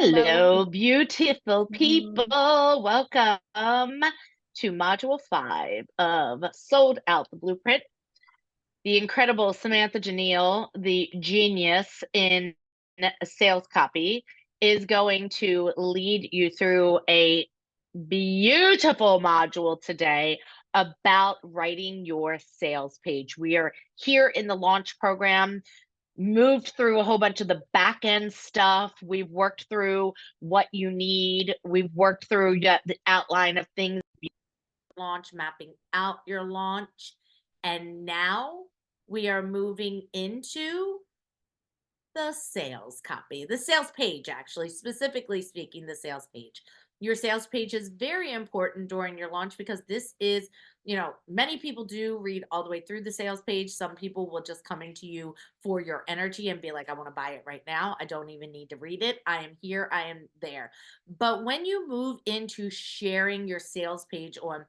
Hello. Hello, beautiful people. Mm. Welcome to Module 5 of Sold Out the Blueprint. The incredible Samantha Janelle, the genius in sales copy, is going to lead you through a beautiful module today about writing your sales page. We are here in the launch program, moved through a whole bunch of the back end stuff. We've worked through what you need. We've worked through the outline of things, launch, mapping out your launch. And now we are moving into the sales copy, the sales page, actually, specifically speaking, the sales page. Your sales page is very important during your launch because this is, many people do read all the way through the sales page. Some people will just come into you for your energy and be like, I want to buy it right now. I don't even need to read it. I am here. I am there. But when you move into sharing your sales page on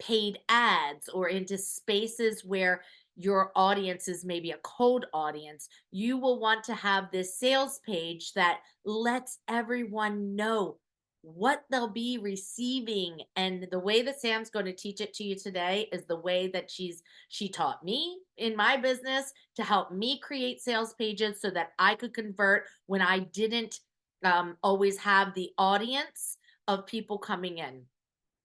paid ads or into spaces where your audience is maybe a cold audience, you will want to have this sales page that lets everyone know what they'll be receiving. And the way that Sam's going to teach it to you today is the way that she taught me in my business to help me create sales pages so that I could convert when I didn't always have the audience of people coming in.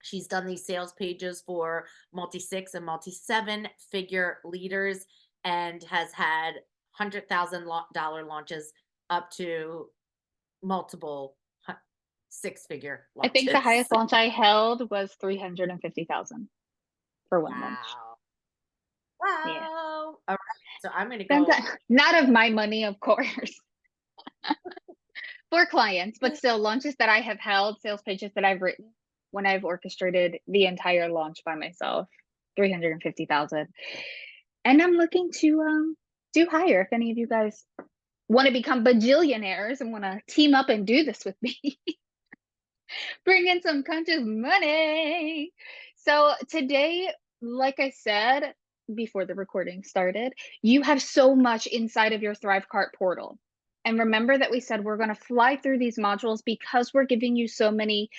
She's done these sales pages for multi-6 and multi-7 figure leaders and has had $100,000 launches up to multiple six-figure I think the launches. highest launch I held was 350,000 for one launch. Wow. Yeah. Wow. All right. So I'm going to That's go. not of my money, of course, for clients, but still launches that I have held, sales pages that I've written when I've orchestrated the entire launch by myself, 350,000. And I'm looking to do higher if any of you guys want to become bajillionaires and want to team up and do this with me. Bring in some conscious money. So today, like I said before the recording started, you have so much inside of your ThriveCart portal. And remember that we said we're going to fly through these modules because we're giving you so many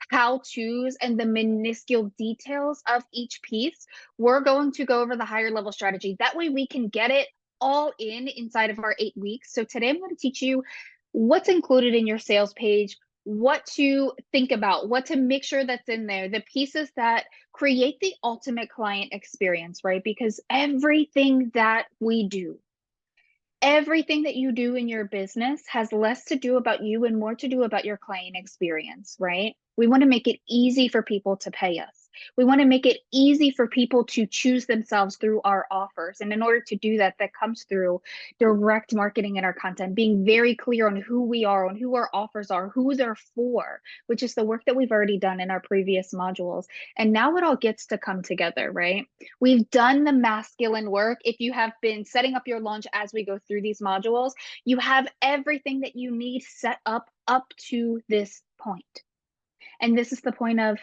how-tos and the minuscule details of each piece. We're going to go over the higher level strategy. That way we can get it all inside of our 8 weeks. So today I'm going to teach you what's included in your sales page, what to think about, what to make sure that's in there, the pieces that create the ultimate client experience, right? Because everything that we do, everything that you do in your business has less to do about you and more to do about your client experience, right? We want to make it easy for people to pay us. We want to make it easy for people to choose themselves through our offers. And in order to do that, that comes through direct marketing in our content, being very clear on who we are, on who our offers are, who they're for, which is the work that we've already done in our previous modules. And now it all gets to come together, right? We've done the masculine work. If you have been setting up your launch as we go through these modules, you have everything that you need set up to this point. And this is the point of,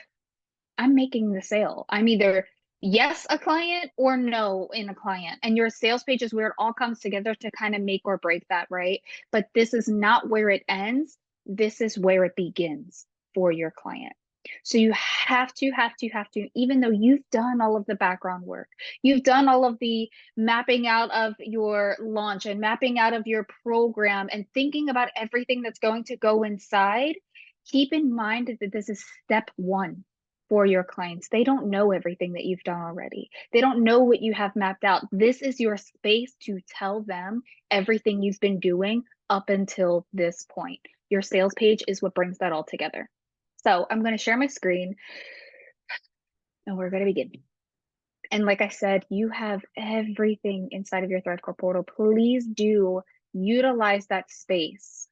I'm making the sale. I'm either yes a client or no in a client. And your sales page is where it all comes together to kind of make or break that, right? But this is not where it ends. This is where it begins for your client. So you have to, even though you've done all of the background work, you've done all of the mapping out of your launch and mapping out of your program and thinking about everything that's going to go inside, keep in mind that this is step one for your clients. They don't know everything that you've done already. They don't know what you have mapped out. This is your space to tell them everything you've been doing up until this point. Your sales page is what brings that all together. So I'm going to share my screen and we're going to begin. And like I said, you have everything inside of your ThriveCart portal. Please do utilize that space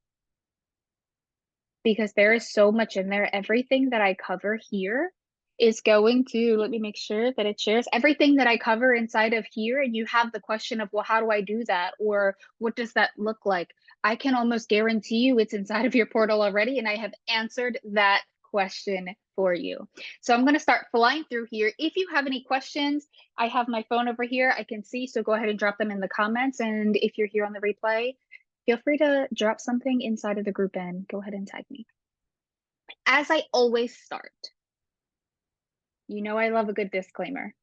because there is so much in there. Everything that I cover here is going to, let me make sure that it shares everything that I cover inside of here. And you have the question of, well, how do I do that? Or what does that look like? I can almost guarantee you it's inside of your portal already. And I have answered that question for you. So I'm going to start flying through here. If you have any questions, I have my phone over here. I can see, so go ahead and drop them in the comments. And if you're here on the replay, feel free to drop something inside of the group and go ahead and tag me. As I always start, I love a good disclaimer,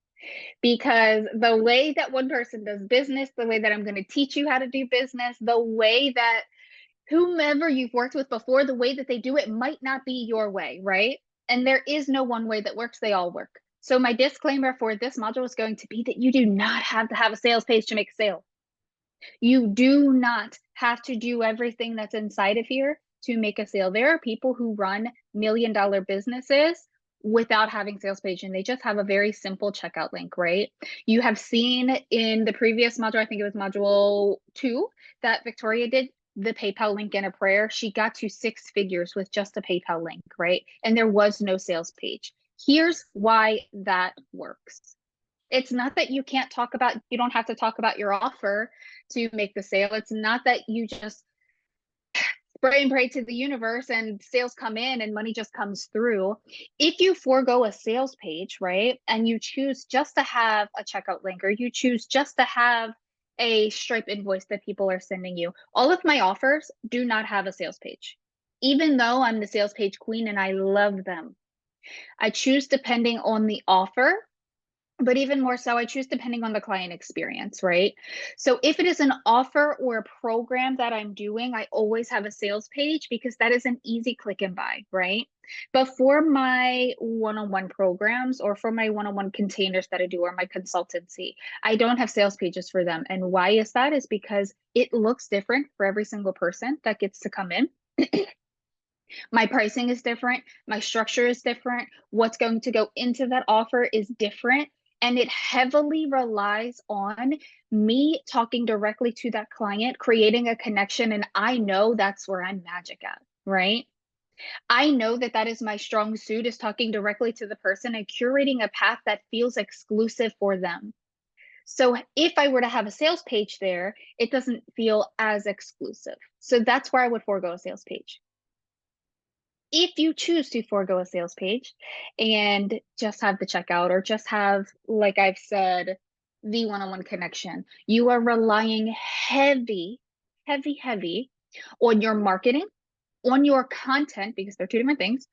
because the way that one person does business, the way that I'm going to teach you how to do business, the way that whomever you've worked with before, the way that they do it might not be your way, right? And there is no one way that works, they all work. So my disclaimer for this module is going to be that you do not have to have a sales page to make a sale. You do not have to do everything that's inside of here to make a sale. There are people who run million-dollar businesses without having sales page, and they just have a very simple checkout link, right? You have seen in the previous module, I think it was module 2, that Victoria did the PayPal link and a prayer. She got to 6 figures with just a PayPal link, right? And there was no sales page. Here's why that works. It's not that you can't talk about, you don't have to talk about your offer to make the sale. It's not that you just spray and pray to the universe and sales come in and money just comes through. If you forego a sales page, right, and you choose just to have a checkout link, or you choose just to have a Stripe invoice that people are sending you, all of my offers do not have a sales page. Even though I'm the sales page queen and I love them, I choose depending on the offer. But even more so, I choose depending on the client experience, right? So if it is an offer or a program that I'm doing, I always have a sales page, because that is an easy click and buy, right? But for my one-on-one programs, or for my one-on-one containers that I do, or my consultancy, I don't have sales pages for them. And why is that? Is because it looks different for every single person that gets to come in. My pricing is different. My structure is different. What's going to go into that offer is different. And it heavily relies on me talking directly to that client, creating a connection. And I know that's where I'm magic at, right? I know that that is my strong suit, is talking directly to the person and curating a path that feels exclusive for them. So if I were to have a sales page there, it doesn't feel as exclusive. So that's where I would forego a sales page. If you choose to forego a sales page and just have the checkout, or just have, like I've said, the one-on-one connection, you are relying heavy, heavy, heavy on your marketing, on your content, because they're two different things,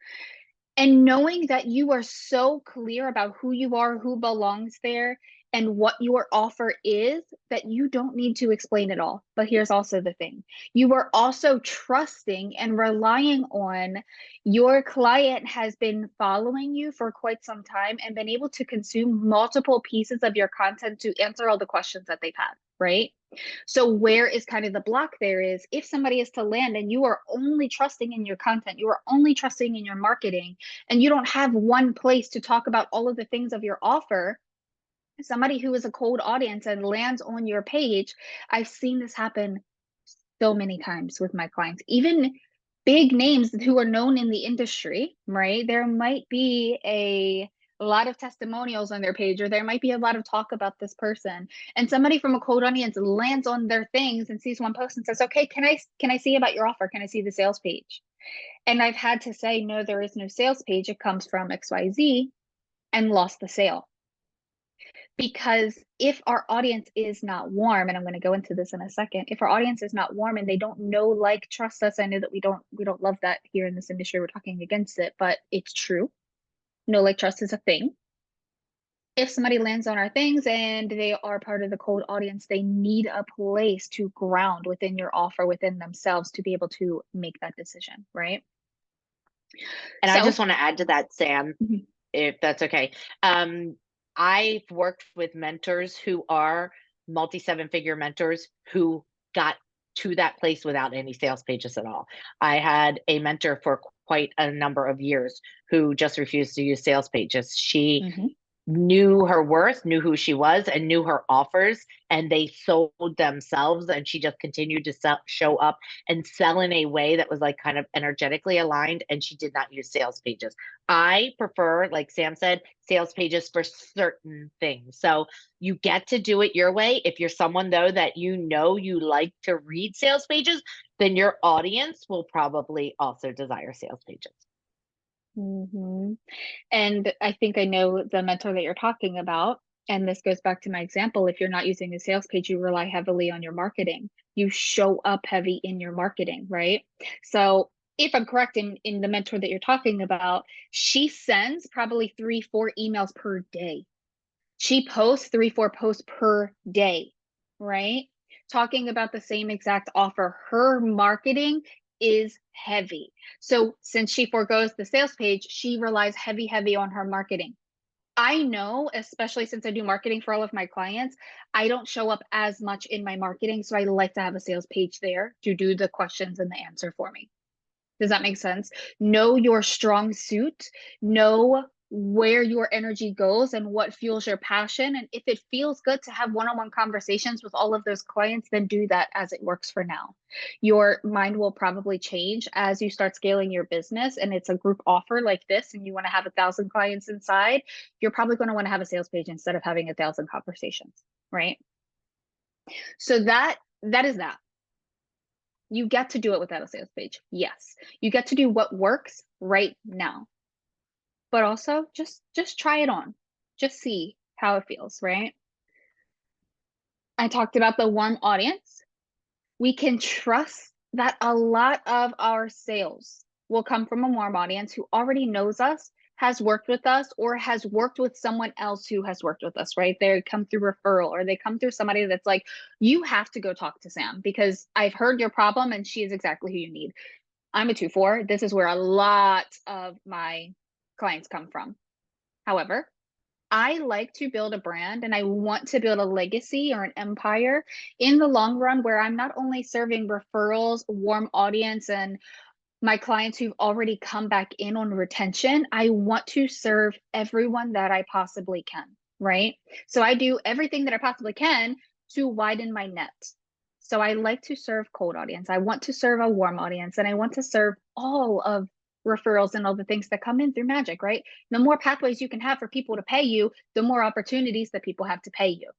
and knowing that you are so clear about who you are, who belongs there, and what your offer is, that you don't need to explain it all. But here's also the thing. You are also trusting and relying on your client has been following you for quite some time and been able to consume multiple pieces of your content to answer all the questions that they've had, right? So where is kind of the block there is, if somebody is to land and you are only trusting in your content, you are only trusting in your marketing, and you don't have one place to talk about all of the things of your offer, somebody who is a cold audience and lands on your page, I've seen this happen so many times with my clients, even big names who are known in the industry, right? There might be a lot of testimonials on their page, or there might be a lot of talk about this person, and somebody from a cold audience lands on their things and sees one post and says, okay, can I see about your offer? Can I see the sales page? And I've had to say, no, there is no sales page. It comes from XYZ, and lost the sale. Because if our audience is not warm, and I'm going to go into this in a second, if our audience is not warm and they don't know, like, trust us, I know that we don't love that here in this industry, we're talking against it, but it's true. Know, like, trust is a thing. If somebody lands on our things and they are part of the cold audience, they need a place to ground within your offer, within themselves, to be able to make that decision, right? And I So, just want to add to that, Sam, mhm. if that's okay. I've worked with mentors who are multi-7-figure mentors who got to that place without any sales pages at all. I had a mentor for quite a number of years who just refused to use sales pages. She Mhm. knew her worth, knew who she was, and knew her offers, and they sold themselves. And she just continued to show up and sell in a way that was like kind of energetically aligned. And she did not use sales pages. I prefer, like Sam said, sales pages for certain things. So you get to do it your way. If you're someone, though, that you like to read sales pages, then your audience will probably also desire sales pages. Mhm. And I think I know the mentor that you're talking about. And this goes back to my example. If you're not using a sales page, you rely heavily on your marketing. You show up heavy in your marketing, right? So if I'm correct in the mentor that you're talking about, she sends probably 3-4 emails per day. She posts 3-4 posts per day, right? Talking about the same exact offer. Her marketing is heavy. So since she forgoes the sales page, she relies heavy on her marketing. I know, especially since I do marketing for all of my clients, I don't show up as much in my marketing. So I like to have a sales page there to do the questions and the answer for me. Does that make sense? Know your strong suit, know where your energy goes and what fuels your passion. And if it feels good to have one-on-one conversations with all of those clients, then do that as it works for now. Your mind will probably change as you start scaling your business and it's a group offer like this, and you want to have 1,000 clients inside. You're probably going to want to have a sales page instead of having 1,000 conversations, right? So that is that. You get to do it without a sales page. Yes. You get to do what works right now. But also just try it on. Just see how it feels, right? I talked about the warm audience. We can trust that a lot of our sales will come from a warm audience who already knows us, has worked with us, or has worked with someone else who has worked with us, right? They come through referral or they come through somebody that's like, you have to go talk to Sam because I've heard your problem and she is exactly who you need. I'm a 2-4. This is where a lot of my clients come from. However, I like to build a brand and I want to build a legacy or an empire in the long run where I'm not only serving referrals, warm audience, and my clients who've already come back in on retention. I want to serve everyone that I possibly can, right? So I do everything that I possibly can to widen my net. So I like to serve cold audience. I want to serve a warm audience and I want to serve all of referrals and all the things that come in through magic, right? The more pathways you can have for people to pay you, the more opportunities that people have to pay you.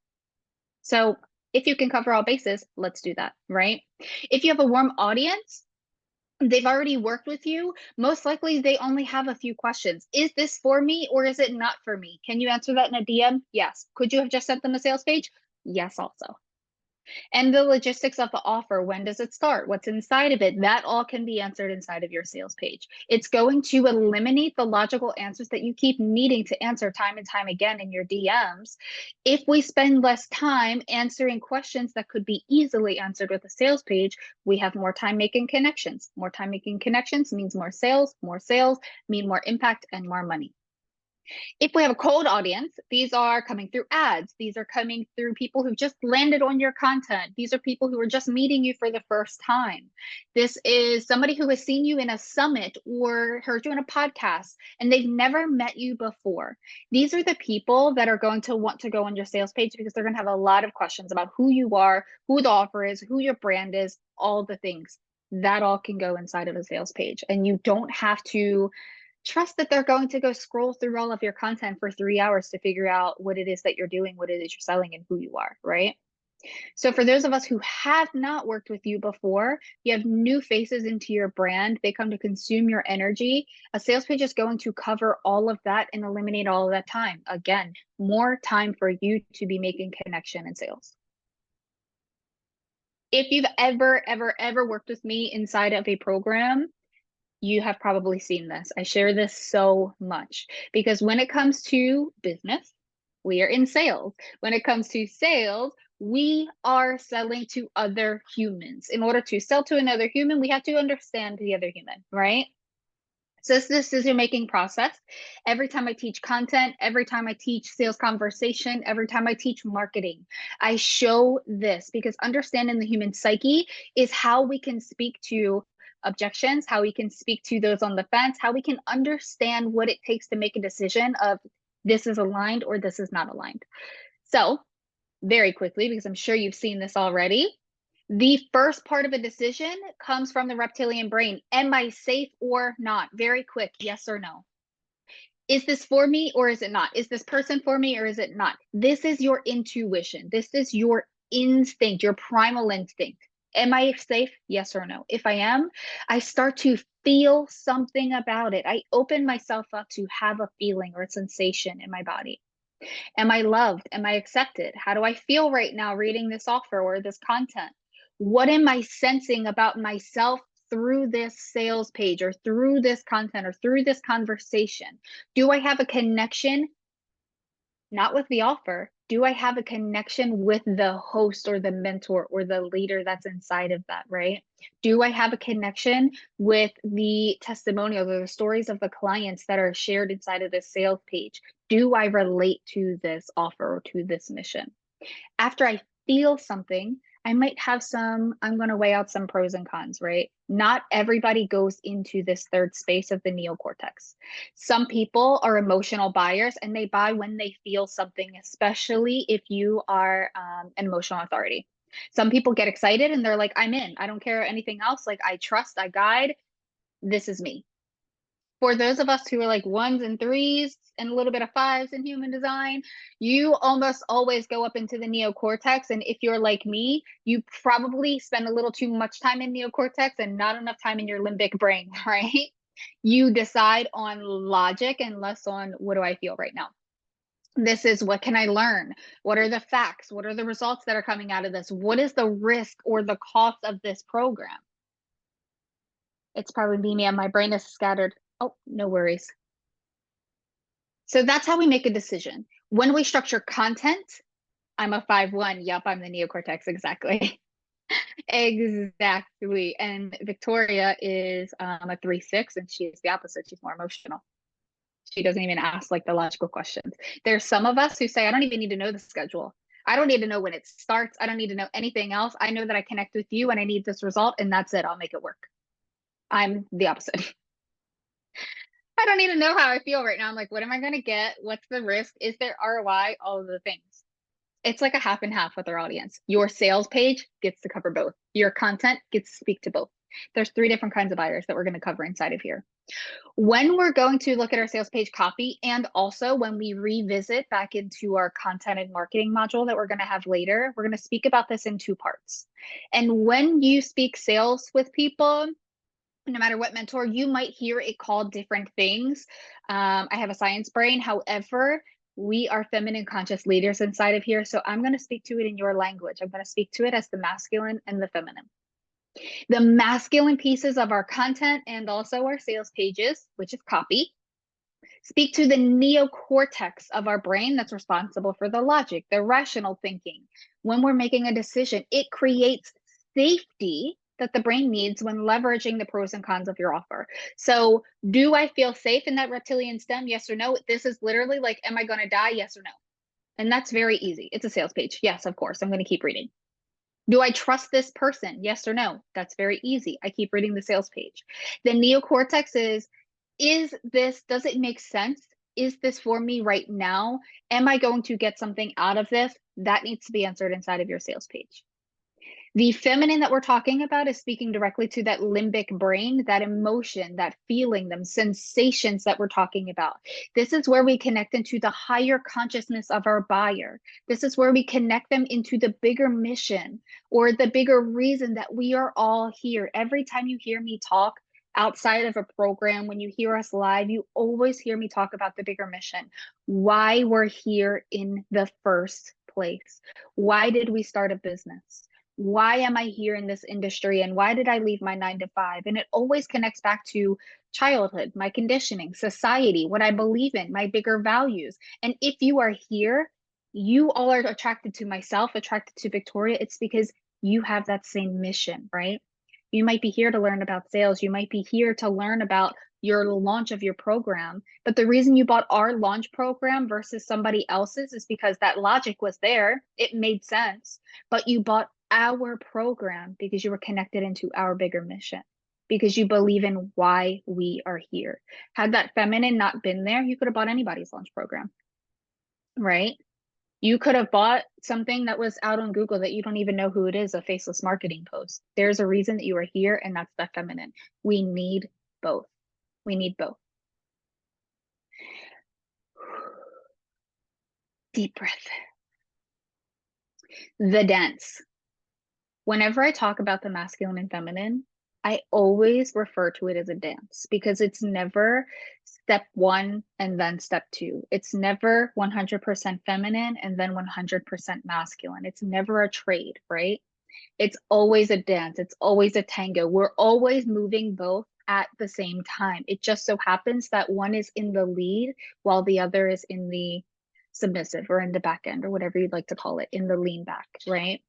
So if you can cover all bases, let's do that, right? If you have a warm audience, they've already worked with you. Most likely they only have a few questions. Is this for me or is it not for me? Can you answer that in a DM? Yes. Could you have just sent them a sales page? Yes, also. And the logistics of the offer, when does it start? What's inside of it? That all can be answered inside of your sales page. It's going to eliminate the logical answers that you keep needing to answer time and time again in your DMs. If we spend less time answering questions that could be easily answered with a sales page, we have more time making connections. More time making connections means more sales mean more impact and more money. If we have a cold audience, these are coming through ads. These are coming through people who've just landed on your content. These are people who are just meeting you for the first time. This is somebody who has seen you in a summit or heard you in a podcast and they've never met you before. These are the people that are going to want to go on your sales page because they're going to have a lot of questions about who you are, who the offer is, who your brand is, all the things. That all can go inside of a sales page. And you don't have to trust that they're going to go scroll through all of your content for 3 hours to figure out what it is that you're doing, what it is you're selling, and who you are, right? So for those of us who have not worked with you before, you have new faces into your brand, they come to consume your energy. A sales page is going to cover all of that and eliminate all of that time. Again, more time for you to be making connection and sales. If you've ever worked with me inside of a program, you have probably seen this. I share this so much because when it comes to business, we are in sales. When it comes to sales, we are selling to other humans. In order to sell to another human, we have to understand the other human, right? So it's this decision-making process. Every time I teach content, every time I teach sales conversation, every time I teach marketing, I show this because understanding the human psyche is how we can speak to objections, how we can speak to those on the fence, how we can understand what it takes to make a decision of this is aligned or this is not aligned. So very quickly, because I'm sure you've seen this already, the first part of a decision comes from the reptilian brain. Am I safe or not? Very quick, yes or no. Is this for me or is it not? Is this person for me or is it not? This is your intuition. This is your instinct, your primal instinct. Am I safe? Yes or no? If I am, I start to feel something about it. I open myself up to have a feeling or a sensation in my body. Am I loved? Am I accepted? How do I feel right now reading this offer or this content? What am I sensing about myself through this sales page or through this content or through this conversation? Do I have a connection? Not with the offer. Do I have a connection with the host or the mentor or the leader that's inside of that, right? Do I have a connection with the testimonials or the stories of the clients that are shared inside of this sales page? Do I relate to this offer or to this mission? After I feel something, I might have I'm going to weigh out some pros and cons, right? Not everybody goes into this third space of the neocortex. Some people are emotional buyers and they buy when they feel something, especially if you are an emotional authority. Some people get excited and they're like, I'm in. I don't care anything else. Like, I trust, I guide. This is me. For those of us who are like ones and threes and a little bit of fives in human design, you almost always go up into the neocortex. And if you're like me, you probably spend a little too much time in neocortex and not enough time in your limbic brain, right? You decide on logic and less on what do I feel right now. This is what can I learn? What are the facts? What are the results that are coming out of this? What is the risk or the cost of this program? It's probably me and my brain is scattered. Oh, no worries. So that's how we make a decision. When we structure content, I'm a 5-1. Yep, I'm the neocortex. Exactly. Exactly. And Victoria is a 3-6, and she's the opposite. She's more emotional. She doesn't even ask like the logical questions. There's some of us who say, I don't even need to know the schedule. I don't need to know when it starts. I don't need to know anything else. I know that I connect with you and I need this result, and that's it. I'll make it work. I'm the opposite. I don't need to know how I feel right now. I'm like, what am I going to get? What's the risk? Is there ROI? All of the things. It's like a half and half with our audience. Your sales page gets to cover both. Your content gets to speak to both. There's 3 different kinds of buyers that we're going to cover inside of here. When we're going to look at our sales page copy, and also when we revisit back into our content and marketing module that we're going to have later, we're going to speak about this in 2 parts. And when you speak sales with people, no matter what mentor, you might hear it called different things. I have a science brain. However, we are feminine conscious leaders inside of here. So I'm going to speak to it in your language. I'm going to speak to it as the masculine and the feminine. The masculine pieces of our content and also our sales pages, which is copy, speak to the neocortex of our brain that's responsible for the logic, the rational thinking. When we're making a decision, it creates safety that the brain needs when leveraging the pros and cons of your offer. So, do I feel safe in that reptilian stem? Yes or no? This is literally like, am I going to die? Yes or no? And that's very easy. It's a sales page. Yes, of course. I'm going to keep reading. Do I trust this person? Yes or no? That's very easy. I keep reading the sales page. The neocortex does it make sense? Is this for me right now? Am I going to get something out of this? That needs to be answered inside of your sales page. The feminine that we're talking about is speaking directly to that limbic brain, that emotion, that feeling, them sensations that we're talking about. This is where we connect into the higher consciousness of our buyer. This is where we connect them into the bigger mission or the bigger reason that we are all here. Every time you hear me talk outside of a program, when you hear us live, you always hear me talk about the bigger mission, why we're here in the first place. Why did we start a business? Why am I here in this industry and why did I leave my 9 to 5? And it always connects back to childhood, my conditioning, society, what I believe in, my bigger values. And if you are here, you all are attracted to myself, attracted to Victoria. It's because you have that same mission, right? You might be here to learn about sales. You might be here to learn about your launch of your program. But the reason you bought our launch program versus somebody else's is because that logic was there. It made sense. But you bought our program because you were connected into our bigger mission, because you believe in why we are here. Had that feminine not been there, you could have bought anybody's launch program, right? You could have bought something that was out on Google that you don't even know who it is, a faceless marketing post. There's a reason that you are here, and that's the feminine. We need both. We need both. Deep breath. The dance. Whenever I talk about the masculine and feminine, I always refer to it as a dance because it's never step one and then step two. It's never 100% feminine and then 100% masculine. It's never a trade, right? It's always a dance. It's always a tango. We're always moving both at the same time. It just so happens that one is in the lead while the other is in the submissive or in the back end or whatever you'd like to call it, in the lean back, right?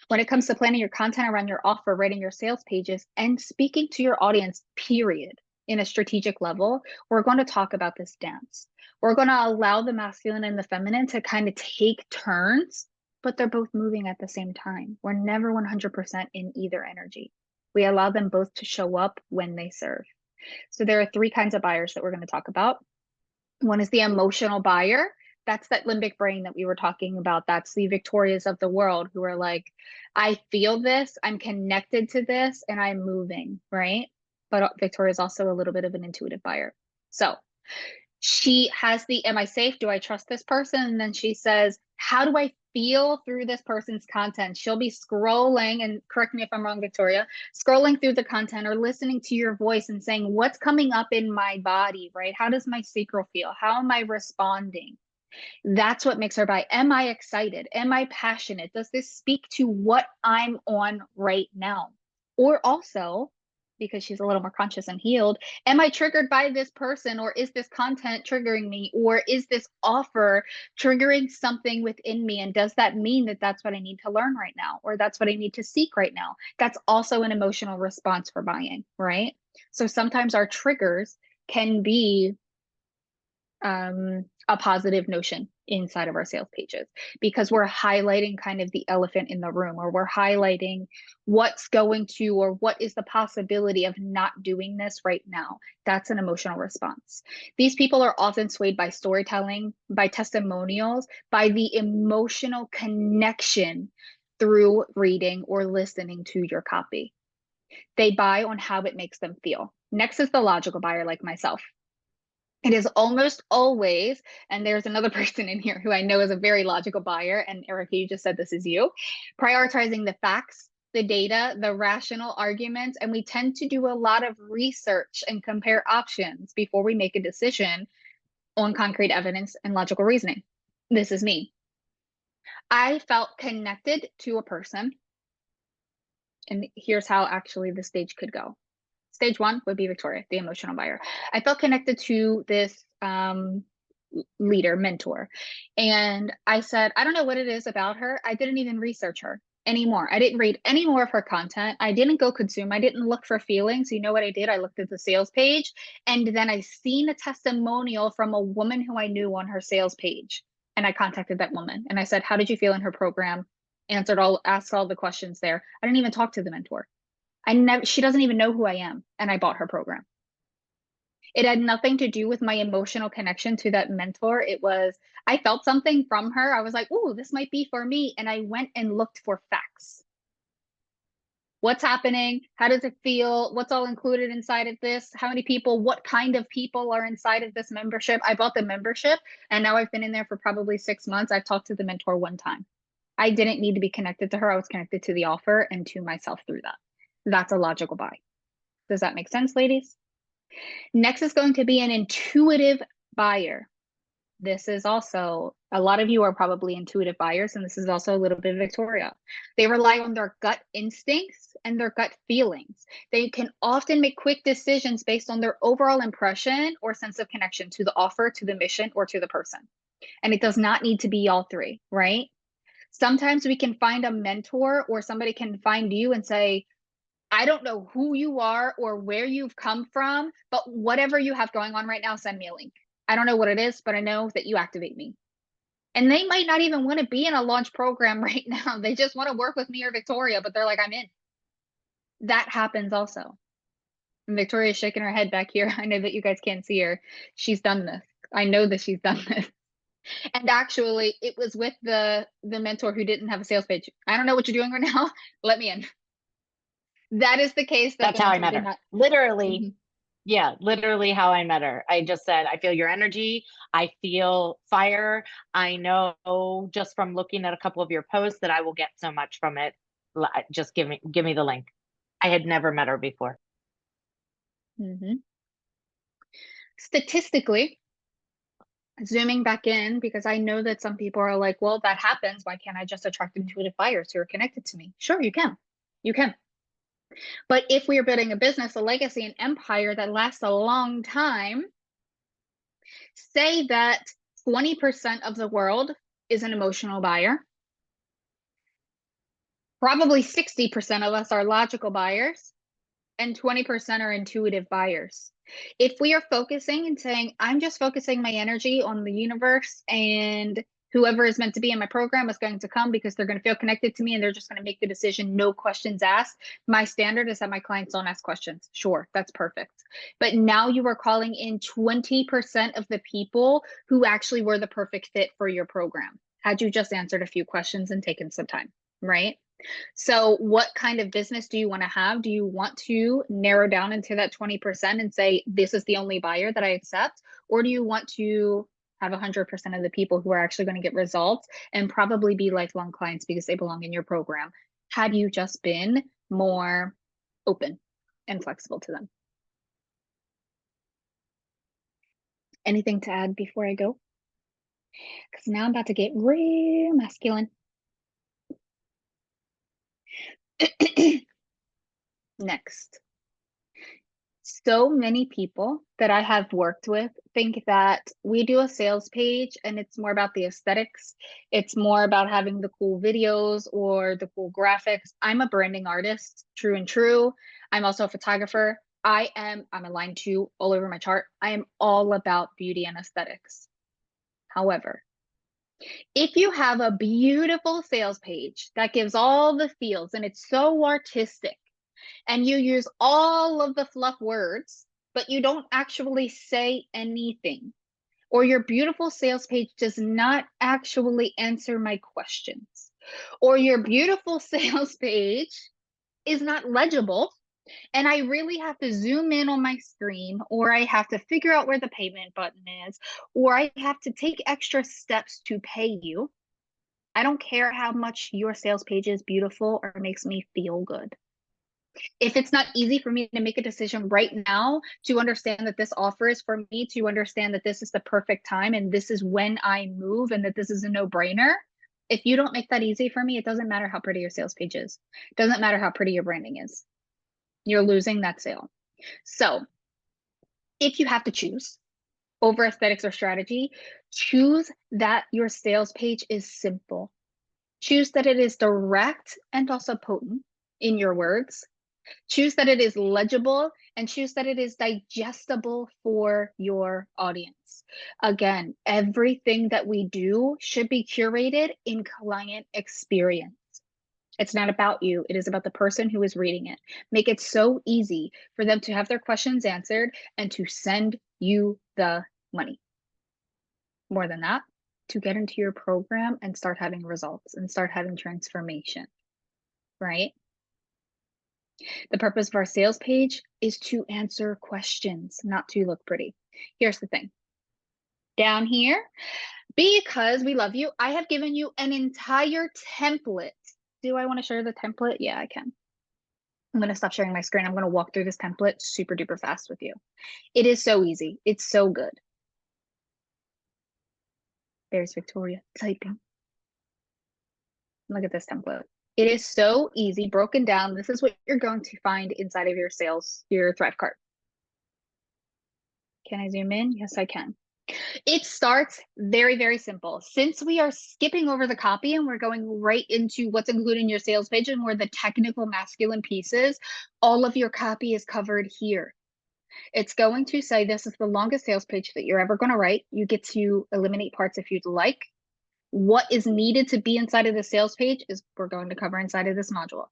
When it comes to planning your content around your offer, writing your sales pages, and speaking to your audience, period, in a strategic level, we're going to talk about this dance. We're going to allow the masculine and the feminine to kind of take turns, but they're both moving at the same time. We're never 100% in either energy. We allow them both to show up when they serve. So there are three kinds of buyers that we're going to talk about. One is the emotional buyer. That's that limbic brain that we were talking about. That's the Victorias of the world who are like, I feel this, I'm connected to this, and I'm moving, right? But Victoria is also a little bit of an intuitive buyer. So she has the, am I safe? Do I trust this person? And then she says, how do I feel through this person's content? She'll be scrolling, and correct me if I'm wrong, Victoria, scrolling through the content or listening to your voice and saying, what's coming up in my body, right? How does my sacral feel? How am I responding? That's what makes her buy. Am I excited? Am I passionate? Does this speak to what I'm on right now? Or also, because she's a little more conscious and healed, am I triggered by this person, or is this content triggering me, or is this offer triggering something within me? And does that mean that that's what I need to learn right now, or that's what I need to seek right now? That's also an emotional response for buying, right? So sometimes our triggers can be a positive notion inside of our sales pages because we're highlighting kind of the elephant in the room, or we're highlighting what's going to, or what is the possibility of not doing this right now. That's an emotional response. These people are often swayed by storytelling, by testimonials, by the emotional connection through reading or listening to your copy. They buy on how it makes them feel. Next is the logical buyer, like myself. It is almost always, and there's another person in here who I know is a very logical buyer, and Erica, you just said this is you, prioritizing the facts, the data, the rational arguments, and we tend to do a lot of research and compare options before we make a decision on concrete evidence and logical reasoning. This is me. I felt connected to a person, and here's how actually the stage could go. Stage one would be Victoria, the emotional buyer. I felt connected to this leader, mentor. And I said, I don't know what it is about her. I didn't even research her anymore. I didn't read any more of her content. I didn't go consume. I didn't look for feelings. You know what I did? I looked at the sales page, and then I seen a testimonial from a woman who I knew on her sales page. And I contacted that woman and I said, how did you feel in her program? Asked all the questions there. I didn't even talk to the mentor. She doesn't even know who I am, and I bought her program. It had nothing to do with my emotional connection to that mentor. It was, I felt something from her. I was like, oh, this might be for me. And I went and looked for facts. What's happening? How does it feel? What's all included inside of this? How many people, what kind of people are inside of this membership? I bought the membership, and now I've been in there for probably 6 months. I've talked to the mentor one time. I didn't need to be connected to her. I was connected to the offer and to myself through that. That's a logical buy. Does that make sense, ladies? Next is going to be an intuitive buyer. This is also, a lot of you are probably intuitive buyers, and this is also a little bit of Victoria. They rely on their gut instincts and their gut feelings. They can often make quick decisions based on their overall impression or sense of connection to the offer, to the mission, or to the person. And it does not need to be all three, right? Sometimes we can find a mentor, or somebody can find you and say, I don't know who you are or where you've come from, but whatever you have going on right now, send me a link. I don't know what it is, but I know that you activate me. And they might not even want to be in a launch program right now. They just want to work with me or Victoria, but they're like, I'm in. That happens also. And Victoria's shaking her head back here. I know that you guys can't see her. She's done this. I know that she's done this. And actually, it was with the mentor who didn't have a sales page. I don't know what you're doing right now. Let me in. That is the case that That's how I met her. not. Literally. Mm-hmm. Yeah, literally how I met her. I just said, I feel your energy. I feel fire. I know just from looking at a couple of your posts that I will get so much from it. Just give me the link. I had never met her before. Mm-hmm. Statistically, zooming back in, because I know that some people are like, well, that happens. Why can't I just attract intuitive buyers who are connected to me? Sure, you can. You can. But if we are building a business, a legacy, an empire that lasts a long time, say that 20% of the world is an emotional buyer. Probably 60% of us are logical buyers, and 20% are intuitive buyers. If we are focusing and saying, I'm just focusing my energy on the universe, and whoever is meant to be in my program is going to come because they're going to feel connected to me and they're just going to make the decision, no questions asked. My standard is that my clients don't ask questions. Sure, that's perfect. But now you are calling in 20% of the people who actually were the perfect fit for your program, had you just answered a few questions and taken some time, right? So what kind of business do you want to have? Do you want to narrow down into that 20% and say, this is the only buyer that I accept? Or do you want to have 100% of the people who are actually going to get results and probably be lifelong clients because they belong in your program? Had you just been more open and flexible to them? Anything to add before I go? Because now I'm about to get real masculine. Next. So many people that I have worked with think that we do a sales page and it's more about the aesthetics. It's more about having the cool videos or the cool graphics. I'm a branding artist, true and true. I'm also a photographer. I'm a line 2 all over my chart. I am all about beauty and aesthetics. However, if you have a beautiful sales page that gives all the feels and it's so artistic, and you use all of the fluff words, but you don't actually say anything, or your beautiful sales page does not actually answer my questions, or your beautiful sales page is not legible, and I really have to zoom in on my screen, or I have to figure out where the payment button is, or I have to take extra steps to pay you. I don't care how much your sales page is beautiful or makes me feel good. If it's not easy for me to make a decision right now to understand that this offer is for me, to understand that this is the perfect time and this is when I move and that this is a no-brainer, if you don't make that easy for me, it doesn't matter how pretty your sales page is. It doesn't matter how pretty your branding is. You're losing that sale. So if you have to choose over aesthetics or strategy, choose that your sales page is simple. Choose that it is direct and also potent in your words. Choose that it is legible, and choose that it is digestible for your audience. Again, everything that we do should be curated in client experience. It's not about you. It is about the person who is reading it. Make it so easy for them to have their questions answered and to send you the money. More than that, to get into your program and start having results and start having transformation, right? The purpose of our sales page is to answer questions, not to look pretty. Here's the thing. Down here, because we love you, I have given you an entire template. Do I want to share the template? Yeah, I can. I'm going to stop sharing my screen. I'm going to walk through this template super duper fast with you. It is so easy. It's so good. There's Victoria typing. Look at this template. It is so easy, broken down. This is what you're going to find inside of your Thrive cart. Can I zoom in? Yes, I can. It starts very, very simple. Since we are skipping over the copy and we're going right into what's included in your sales page and where the technical masculine pieces, all of your copy is covered here. It's going to say this is the longest sales page that you're ever going to write. You get to eliminate parts if you'd like. What is needed to be inside of the sales page is we're going to cover inside of this module.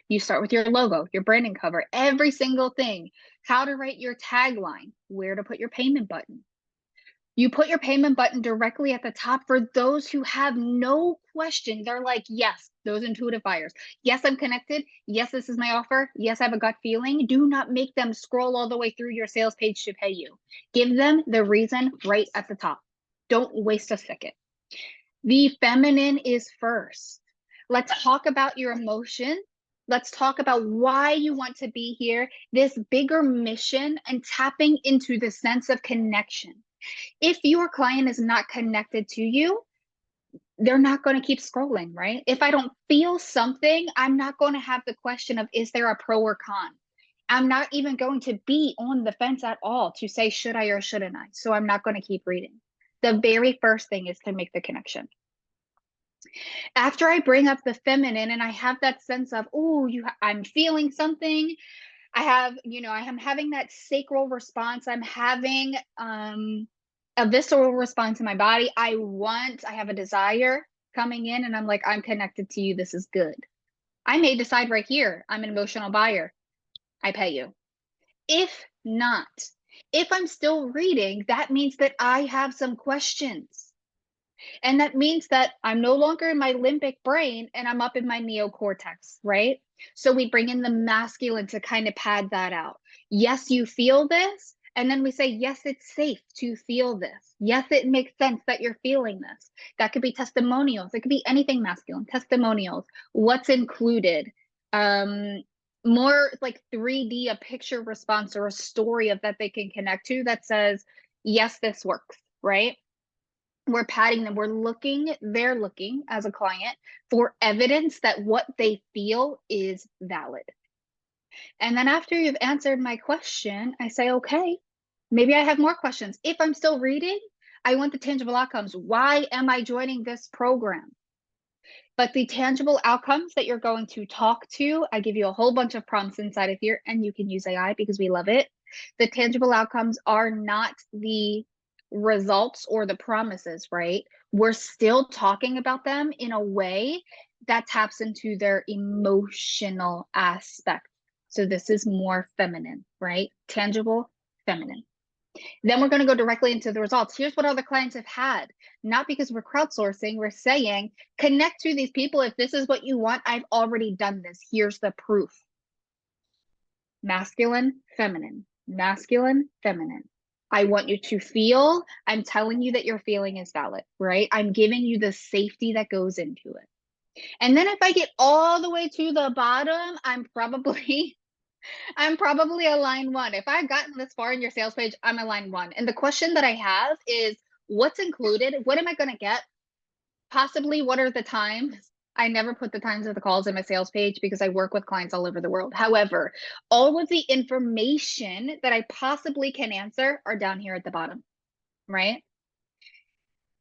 You start with your logo, your branding cover, every single thing, how to write your tagline, where to put your payment button. You put your payment button directly at the top for those who have no question. They're like, yes, those intuitive buyers. Yes, I'm connected. Yes, this is my offer. Yes, I have a gut feeling. Do not make them scroll all the way through your sales page to pay you. Give them the reason right at the top. Don't waste a second. The feminine is first. Let's talk about your emotion Let's talk about why you want to be here, this bigger mission, and tapping into the sense of connection. If your client is not connected to you, they're not going to keep scrolling, right? If I don't feel something, I'm not going to have the question of, is there a pro or con? I'm not even going to be on the fence at all to say, should I or shouldn't I? So I'm not going to keep reading. The very first thing is to make the connection. After I bring up the feminine and I have that sense of, oh, I'm feeling something. I have, I am having that sacral response. I'm having a visceral response in my body. I have a desire coming in, and I'm like, I'm connected to you. This is good. I may decide right here, I'm an emotional buyer. I pay you. If not, if I'm still reading, that means that I have some questions. And that means that I'm no longer in my limbic brain and I'm up in my neocortex, right? So we bring in the masculine to kind of pad that out. Yes, you feel this. And then we say, yes, it's safe to feel this. Yes, it makes sense that you're feeling this. That could be testimonials. It could be anything masculine, testimonials, what's included. More like 3D, a picture response or a story of that they can connect to that says, yes, this works, right? We're patting them. They're looking as a client for evidence that what they feel is valid. And then after you've answered my question, I say, okay, maybe I have more questions. If I'm still reading, I want the tangible outcomes. Why am I joining this program? But the tangible outcomes that you're going to talk to, I give you a whole bunch of prompts inside of here, and you can use AI because we love it. The tangible outcomes are not the results or the promises, right? We're still talking about them in a way that taps into their emotional aspect. So this is more feminine, right? Tangible, feminine. Then we're going to go directly into the results. Here's what other clients have had. Not because we're crowdsourcing, we're saying, connect to these people. If this is what you want, I've already done this. Here's the proof. Masculine, feminine, masculine, feminine. I want you to feel, I'm telling you that your feeling is valid, right? I'm giving you the safety that goes into it. And then if I get all the way to the bottom, I'm probably a line one. If I've gotten this far in your sales page, I'm a line one. And the question that I have is, what's included? What am I going to get? Possibly, what are the times? I never put the times of the calls in my sales page because I work with clients all over the world. However, all of the information that I possibly can answer are down here at the bottom, right?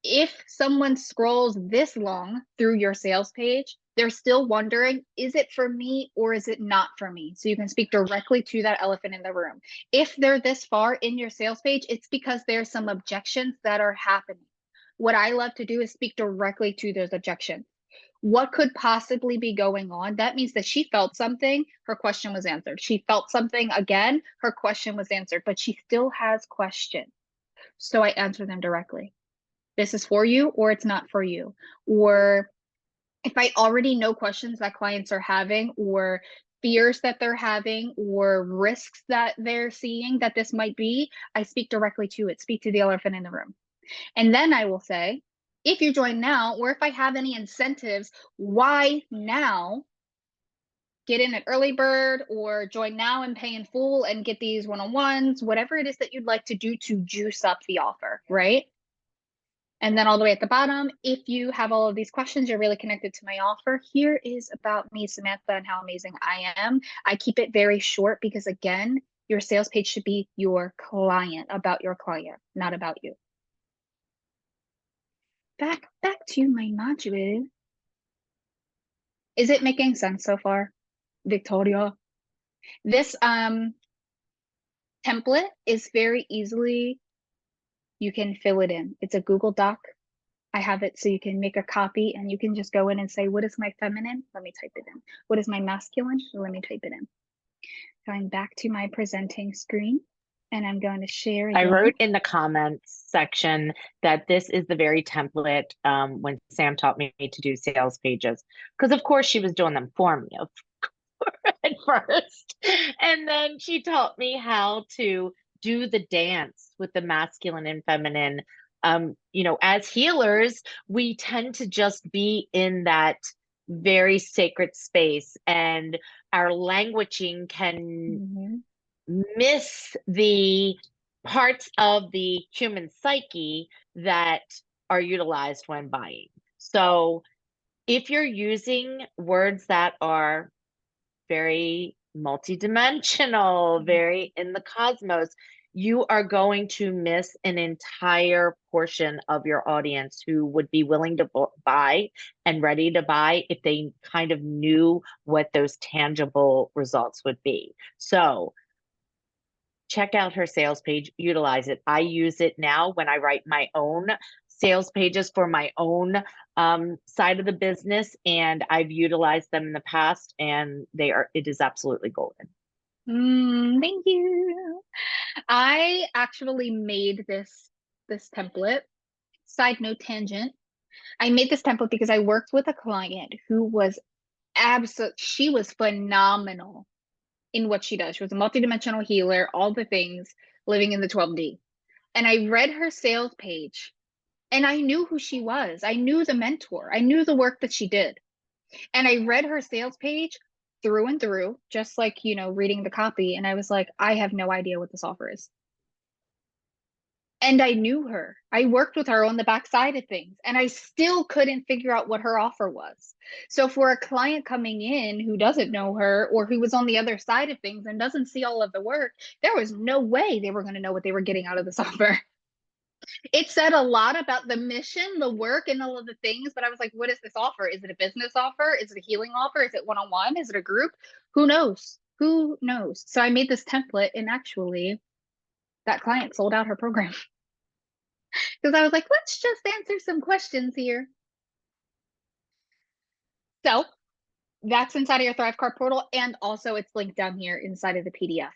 If someone scrolls this long through your sales page, they're still wondering, is it for me or is it not for me? So you can speak directly to that elephant in the room. If they're this far in your sales page, it's because there's some objections that are happening. What I love to do is speak directly to those objections. What could possibly be going on? That means that she felt something, her question was answered. She felt something again, her question was answered, but she still has questions. So I answer them directly. This is for you or it's not for you. Or if I already know questions that clients are having or fears that they're having or risks that they're seeing that this might be, I speak directly to it, speak to the elephant in the room. And then I will say, if you join now, or if I have any incentives, why now? Get in at early bird or join now and pay in full and get these one-on-ones, whatever it is that you'd like to do to juice up the offer, right? And then all the way at the bottom, if you have all of these questions, you're really connected to my offer. Here is about me, Samantha, and how amazing I am. I keep it very short because, again, your sales page should be your client, about your client, not about you. Back to my module. Is it making sense so far, Victoria? This template is very easily, you can fill it in. It's a Google Doc. I have it so you can make a copy and you can just go in and say, what is my feminine? Let me type it in. What is my masculine? Let me type it in. Going back to my presenting screen, and I'm going to share again. I wrote in the comments section that this is the very template when Sam taught me to do sales pages, because of course she was doing them for me at first. And then she taught me how to do the dance with the masculine and feminine. You know, as healers, we tend to just be in that very sacred space, and our languaging can Mhm. miss the parts of the human psyche that are utilized when buying. So if you're using words that are very multidimensional, Mhm. very in the cosmos, you are going to miss an entire portion of your audience who would be willing to buy and ready to buy if they kind of knew what those tangible results would be. So, check out her sales page, utilize it. I use it now when I write my own sales pages for my own side of the business, and I've utilized them in the past, and it is absolutely golden. Thank you. I actually made this template. Side note tangent. I made this template because I worked with a client who was she was phenomenal in what she does. She was a multidimensional healer, all the things, living in the 12D. And I read her sales page and I knew who she was. I knew the mentor. I knew the work that she did. And I read her sales page through and through, just like, reading the copy. And I was like, I have no idea what this offer is. And I knew her. I worked with her on the backside of things, and I still couldn't figure out what her offer was. So for a client coming in who doesn't know her or who was on the other side of things and doesn't see all of the work, there was no way they were going to know what they were getting out of this offer. It said a lot about the mission, the work, and all of the things, but I was like, what is this offer? Is it a business offer? Is it a healing offer? Is it one-on-one? Is it a group? Who knows? Who knows? So I made this template, and actually that client sold out her program. Because I was like, let's just answer some questions here. So that's inside of your Thrive Card portal, and also it's linked down here inside of the PDF.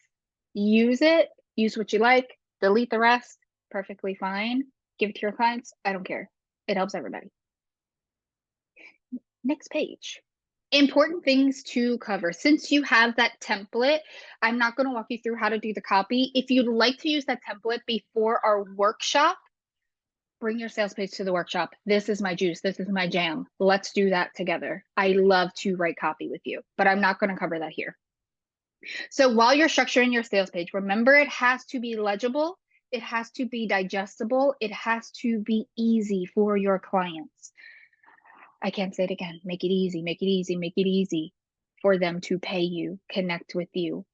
Use it, use what you like, delete the rest, perfectly fine. Give it to your clients. I don't care. It helps everybody. Next page. Important things to cover. Since you have that template, I'm not going to walk you through how to do the copy. If you'd like to use that template before our workshop, bring your sales page to the workshop. This is my juice. This is my jam. Let's do that together. I love to write copy with you, but I'm not going to cover that here. So while you're structuring your sales page, remember it has to be legible. It has to be digestible. It has to be easy for your clients. I can't say it again. Make it easy, make it easy, make it easy for them to pay you, connect with you,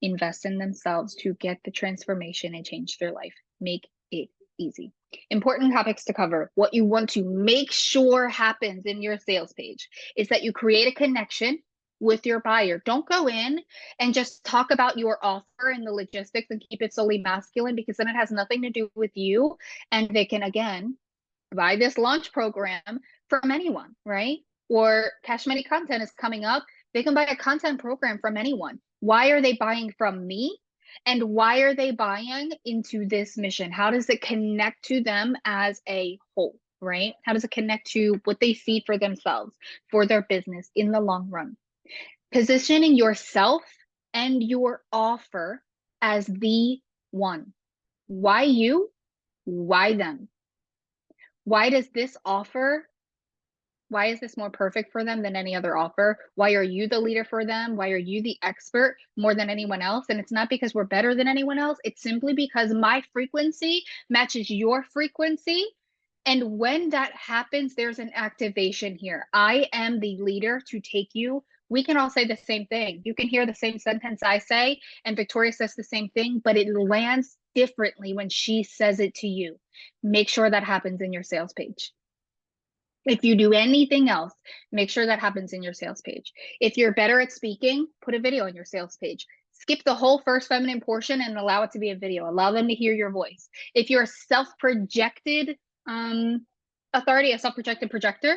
invest in themselves to get the transformation and change their life. Make it easy. Important topics to cover. What you want to make sure happens in your sales page is that you create a connection with your buyer. Don't go in and just talk about your offer and the logistics and keep it solely masculine, because then it has nothing to do with you. And they can, again, buy this launch program from anyone, right? Or Cash Money Content is coming up. They can buy a content program from anyone. Why are they buying from me? And why are they buying into this mission? How does it connect to them as a whole, right? How does it connect to what they see for themselves, for their business in the long run? Positioning yourself and your offer as the one. Why you? Why them? Why does this offer, why is this more perfect for them than any other offer? Why are you the leader for them? Why are you the expert more than anyone else? And it's not because we're better than anyone else. It's simply because my frequency matches your frequency. And when that happens, there's an activation here. I am the leader to take you. We can all say the same thing. You can hear the same sentence I say, and Victoria says the same thing, but it lands differently when she says it to you. Make sure that happens in your sales page. If you do anything else, make sure that happens in your sales page. If you're better at speaking, put a video in your sales page. Skip the whole first feminine portion and allow it to be a video. Allow them to hear your voice. If you're a self-projected authority, a self-projected projector,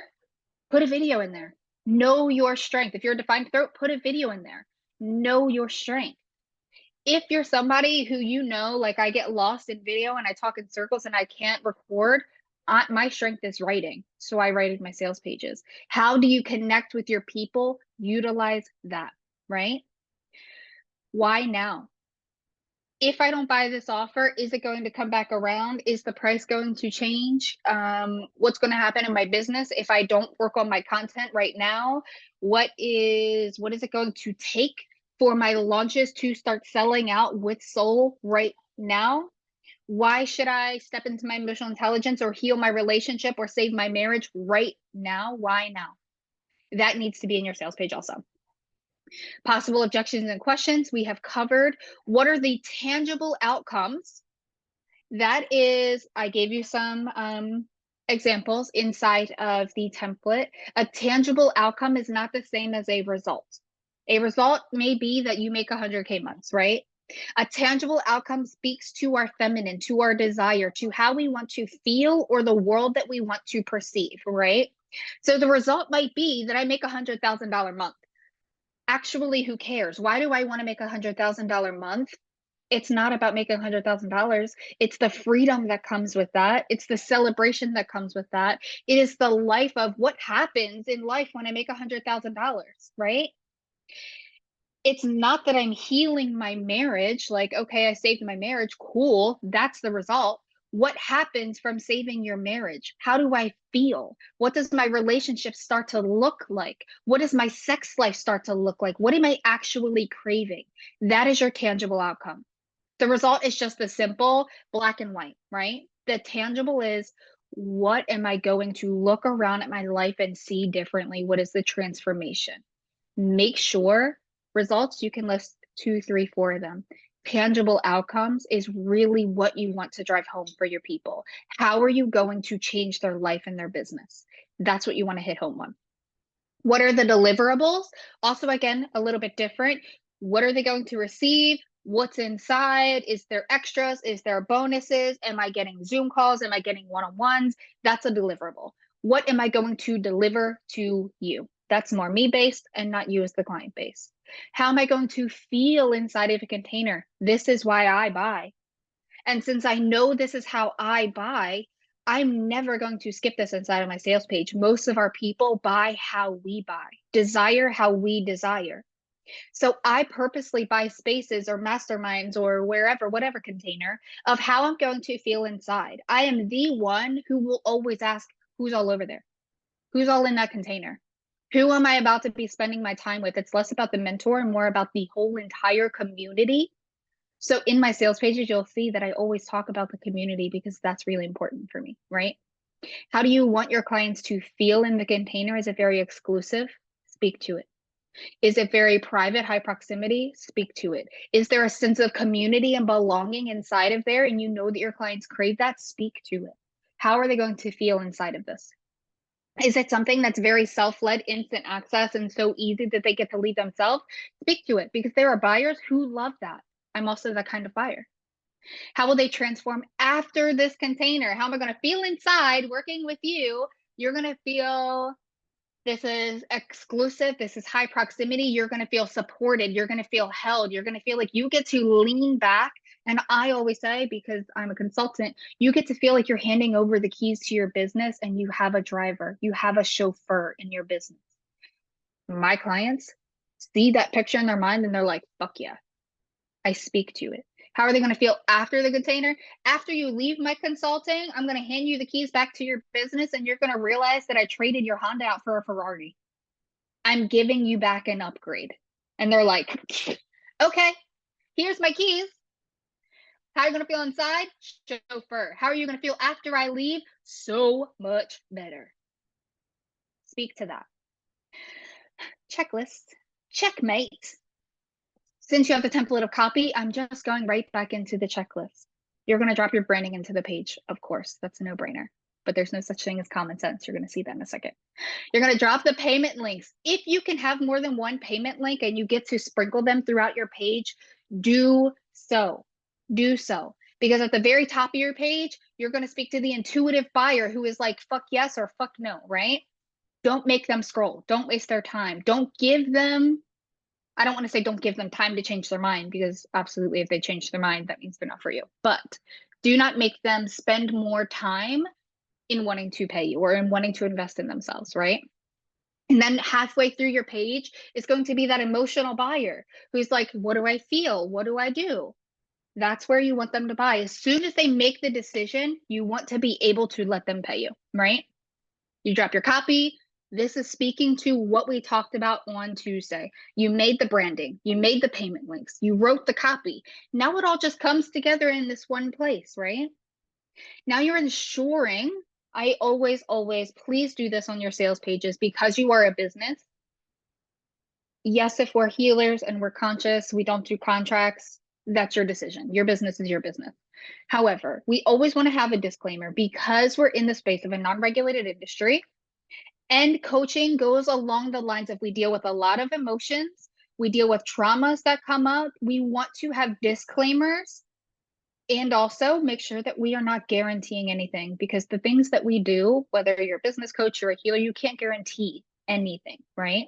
put a video in there. Know your strength. If you're a defined throat, put a video in there. Know your strength. If you're somebody who, like I get lost in video and I talk in circles and I can't record, my strength is writing. So I write in my sales pages. How do you connect with your people? Utilize that, right? Why now? if I don't buy this offer, is it going to come back around? Is the price going to change? What's going to happen in my business if I don't work on my content right now? What is it going to take for my launches to start selling out with Soul right now? Why should I step into my emotional intelligence or heal my relationship or save my marriage right now? Why now? That needs to be in your sales page also. Possible objections and questions we have covered. What are the tangible outcomes? That is, I gave you some examples inside of the template. A tangible outcome is not the same as a result. A result may be that you make 100K months, right? A tangible outcome speaks to our feminine, to our desire, to how we want to feel or the world that we want to perceive, right? So the result might be that I make $100,000 month. Actually, who cares? Why do I want to make $100,000 month? It's not about making $100,000. It's the freedom that comes with that. It's the celebration that comes with that. It is the life of what happens in life when I make $100,000, right? It's not that I'm healing my marriage, like, okay, I saved my marriage, cool, that's the result. What happens from saving your marriage? How do I feel? What does my relationship start to look like? What does my sex life start to look like? What am I actually craving? That is your tangible outcome. The result is just the simple black and white, right? The tangible is, what am I going to look around at my life and see differently? What is the transformation? Make sure results, you can list 2, 3, 4 of them. Tangible outcomes is really what you want to drive home for your people. How are you going to change their life and their business? That's what you want to hit home on. What are the deliverables? Also, again, a little bit different. What are they going to receive? What's inside? Is there extras? Is there bonuses? Am I getting Zoom calls? Am I getting one-on-ones? That's a deliverable. What am I going to deliver to you? That's more me based and not you as the client base. How am I going to feel inside of a container? This is why I buy. And since I know this is how I buy, I'm never going to skip this inside of my sales page. Most of our people buy how we buy, desire how we desire. So I purposely buy spaces or masterminds or wherever, whatever container of how I'm going to feel inside. I am the one who will always ask, who's all over there? Who's all in that container? Who am I about to be spending my time with? It's less about the mentor and more about the whole entire community. So in my sales pages, you'll see that I always talk about the community because that's really important for me, right? How do you want your clients to feel in the container? Is it very exclusive? Speak to it. Is it very private, high proximity? Speak to it. Is there a sense of community and belonging inside of there and you know that your clients crave that? Speak to it. How are they going to feel inside of this? Is it something that's very self-led, instant access, and so easy that they get to lead themselves? Speak to it because there are buyers who love that. I'm also that kind of buyer. How will they transform after this container? How am I going to feel inside working with you? You're going to feel this is exclusive. This is high proximity. You're going to feel supported. You're going to feel held. You're going to feel like you get to lean back. And I always say, because I'm a consultant, you get to feel like you're handing over the keys to your business and you have a driver, you have a chauffeur in your business. My clients see that picture in their mind and they're like, fuck yeah, I speak to it. How are they going to feel after the container? After you leave my consulting, I'm going to hand you the keys back to your business and you're going to realize that I traded your Honda out for a Ferrari. I'm giving you back an upgrade. And they're like, okay, here's my keys. How are you going to feel inside? Chauffeur. How are you going to feel after I leave? So much better. Speak to that. Checklist. Checkmate. Since you have the template of copy, I'm just going right back into the checklist. You're going to drop your branding into the page. Of course, that's a no-brainer. But there's no such thing as common sense. You're going to see that in a second. You're going to drop the payment links. If you can have more than one payment link and you get to sprinkle them throughout your page, do so. Do so. Because at the very top of your page, you're going to speak to the intuitive buyer who is like, fuck yes or fuck no, right? Don't make them scroll. Don't waste their time. Don't give them, I don't want to say don't give them time to change their mind, because absolutely if they change their mind, that means they're not for you. But do not make them spend more time in wanting to pay you or in wanting to invest in themselves, right? And then halfway through your page is going to be that emotional buyer who's like, what do I feel? What do I do? That's where you want them to buy. As soon as they make the decision, you want to be able to let them pay you, right? You drop your copy. This is speaking to what we talked about on Tuesday. You made the branding, you made the payment links, you wrote the copy. Now it all just comes together in this one place, right? Now you're ensuring, I always, please do this on your sales pages because you are a business. Yes, if we're healers and we're conscious, we don't do contracts, that's your decision. Your business is your business. However, we always want to have a disclaimer because we're in the space of a non-regulated industry, and coaching goes along the lines of we deal with a lot of emotions, we deal with traumas that come up. We want to have disclaimers and also make sure that we are not guaranteeing anything, because the things that we do, whether you're a business coach or a healer, you can't guarantee anything, right?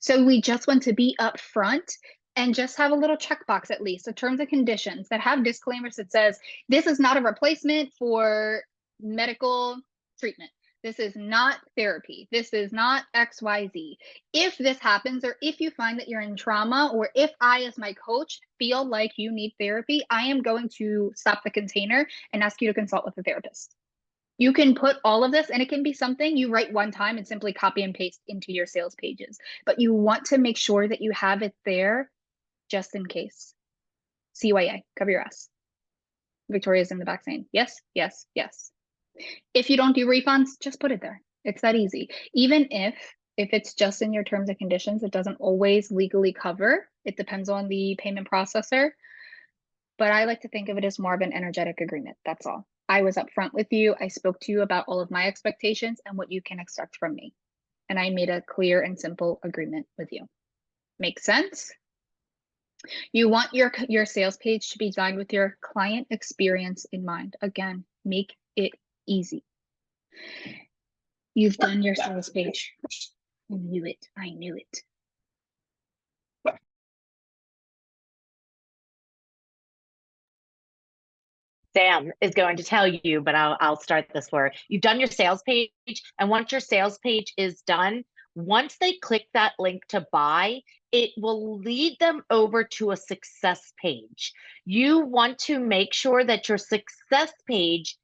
So we just want to be upfront and just have a little checkbox, at least, the terms and conditions that have disclaimers that says this is not a replacement for medical treatment. This is not therapy. This is not XYZ. If this happens, or if you find that you're in trauma, or if I, as my coach, feel like you need therapy, I am going to stop the container and ask you to consult with a therapist. You can put all of this, and it can be something you write one time and simply copy and paste into your sales pages. But you want to make sure that you have it there just in case. CYA, cover your ass. Victoria's in the back saying, yes, yes, yes. If you don't do refunds, just put it there. It's that easy. Even if it's just in your terms and conditions, it doesn't always legally cover. It depends on the payment processor. But I like to think of it as more of an energetic agreement. That's all. I was upfront with you. I spoke to you about all of my expectations and what you can expect from me. And I made a clear and simple agreement with you. Make sense? You want your sales page to be designed with your client experience in mind. Again, make it easy. You've done your sales page. I knew it. I knew it. Sam is going to tell you, but I'll start this for you've done your sales page, and once your sales page is done, once they click that link to buy, it will lead them over to a success page. You want to make sure that your success page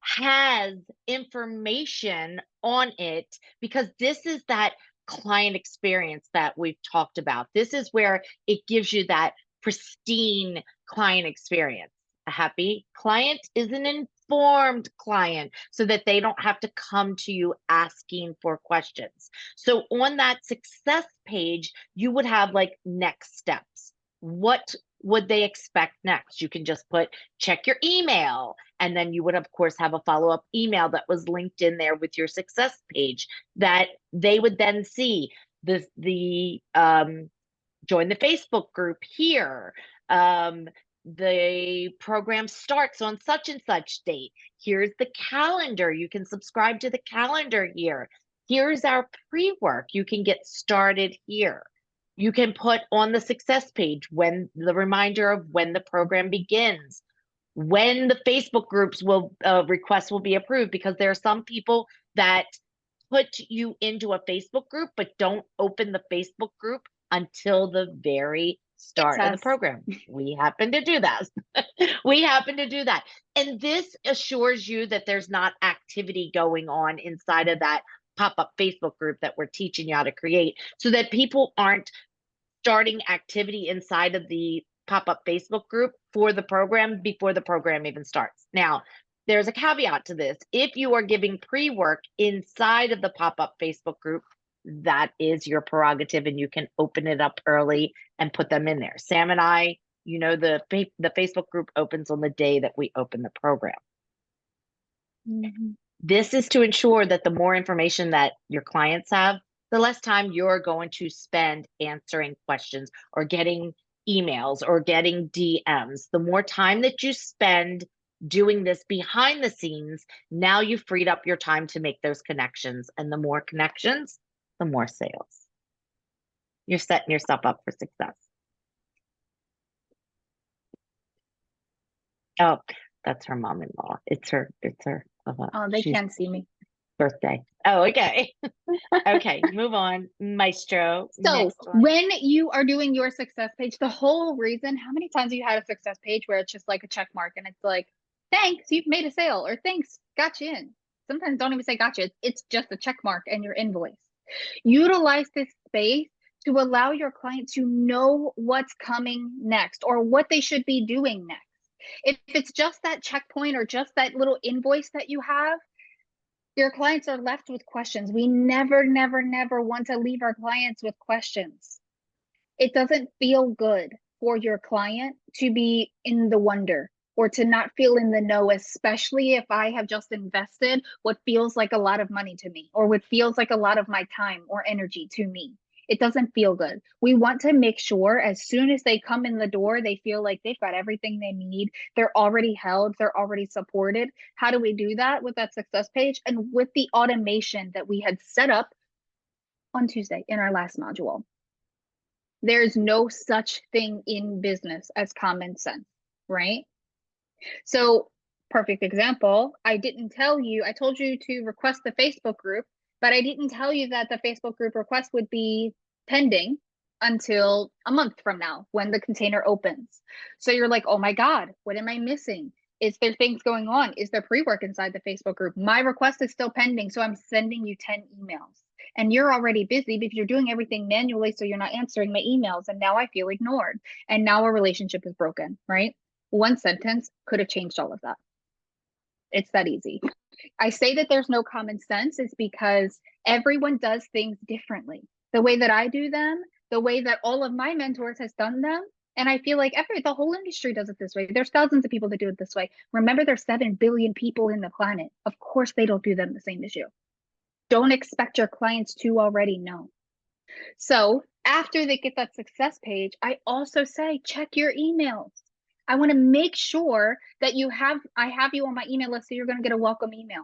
has information on it, because this is that client experience that we've talked about. This is where it gives you that pristine client experience. A happy client is an informed client, so that they don't have to come to you asking for questions. So on that success page, you would have like next steps. What would they expect next? You can just put check your email, and then you would of course have a follow-up email that was linked in there with your success page that they would then see the join the Facebook group here. The program starts on such and such date. Here's the calendar. You can subscribe to the calendar here. Here's our pre-work. You can get started here. You can put on the success page when the reminder of when the program begins, when the Facebook groups will requests will be approved, because there are some people that put you into a Facebook group but don't open the Facebook group until the very start of the program. We happen to do that. We happen to do that. And this assures you that there's not activity going on inside of that pop-up Facebook group that we're teaching you how to create, so that people aren't starting activity inside of the pop-up Facebook group for the program before the program even starts. Now, there's a caveat to this. If you are giving pre-work inside of the pop-up Facebook group, that is your prerogative, and you can open it up early and put them in there. Sam and I, the Facebook group opens on the day that we open the program. Mm-hmm. This is to ensure that the more information that your clients have, the less time you're going to spend answering questions or getting emails or getting DMs. The more time that you spend doing this behind the scenes, now you've freed up your time to make those connections. And the more connections, the more sales. You're setting yourself up for success. Oh, that's her mom-in-law. It's her. Oh, they can't see me. Birthday. Oh, okay. Okay, move on. Maestro. So Next one. when you are doing your success page, the whole reason, how many times have you had a success page where it's just like a check mark and it's like, thanks, you've made a sale, or thanks, got you in. Sometimes don't even say gotcha. It's just a check mark and your invoice. Utilize this space to allow your client to know what's coming next or what they should be doing next. If it's just that checkpoint or just that little invoice that you have, your clients are left with questions. We never, never, never want to leave our clients with questions. It doesn't feel good for your client to be in the wonder or to not feel in the know, especially if I have just invested what feels like a lot of money to me or what feels like a lot of my time or energy to me. It doesn't feel good. We want to make sure as soon as they come in the door, they feel like they've got everything they need. They're already held, they're already supported. How do we do that with that success page and with the automation that we had set up on Tuesday in our last module? There's no such thing in business as common sense, right? So, perfect example, I didn't tell you, I told you to request the Facebook group, but I didn't tell you that the Facebook group request would be pending until a month from now when the container opens. So you're like, oh my God, what am I missing? Is there things going on? Is there pre-work inside the Facebook group? My request is still pending, so I'm sending you 10 emails. And you're already busy because you're doing everything manually, so you're not answering my emails. And now I feel ignored. And now our relationship is broken, right? One sentence could have changed all of that. It's that easy. I say that there's no common sense is because everyone does things differently. The way that I do them, the way that all of my mentors has done them, and I feel like the whole industry does it this way. There's thousands of people that do it this way. Remember, there's 7 billion people in the planet. Of course, they don't do them the same as you. Don't expect your clients to already know. So after they get that success page, I also say, check your emails. I want to make sure that I have you on my email list, so you're going to get a welcome email.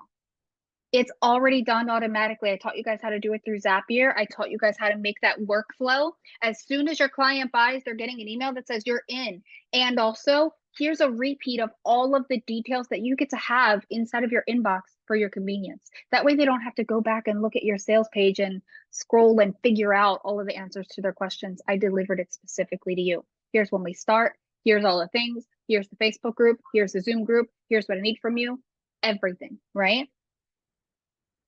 It's already done automatically. I taught you guys how to do it through Zapier. I taught you guys how to make that workflow. As soon as your client buys, they're getting an email that says you're in. And also, here's a repeat of all of the details that you get to have inside of your inbox for your convenience. That way they don't have to go back and look at your sales page and scroll and figure out all of the answers to their questions. I delivered it specifically to you. Here's when we start. Here's all the things. Here's the Facebook group. Here's the Zoom group. Here's what I need from you. Everything, right?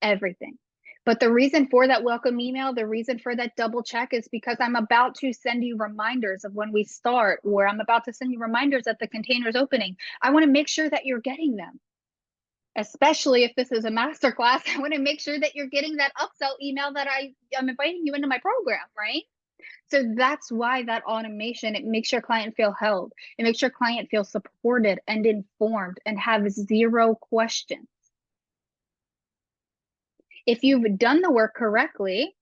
Everything. But the reason for that welcome email, the reason for that double check is because I'm about to send you reminders of when we start, or I'm about to send you reminders that the container's opening. I want to make sure that you're getting them. Especially if this is a masterclass, I want to make sure that you're getting that upsell email that I'm inviting you into my program, right? So that's why that automation, it makes your client feel held. It makes your client feel supported and informed and have zero questions. If you've done the work correctly,